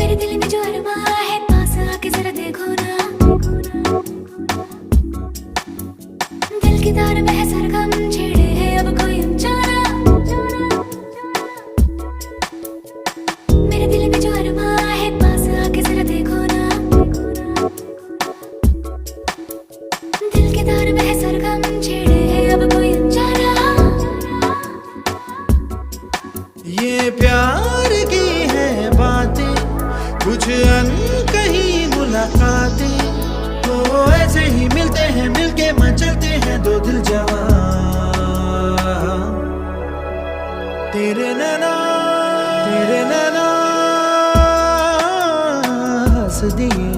मेरे दिल में जो अरमा है पास आके जरा देखो ना, दिल की तार में है सरगम छेड़े है अब कोई ऊंचा ना। मेरे दिल में जो अरमा है पास आके जरा देखो ना, दिल की तार में है सरगम छेड़े है अब कोई ऊंचा ना। ये प्यार की है बातें, कुछ अनकही मुलाकातें, तो ऐसे ही मिलते हैं, मिलके मचलते हैं दो दिल जवां। तेरे नैना हंस दिए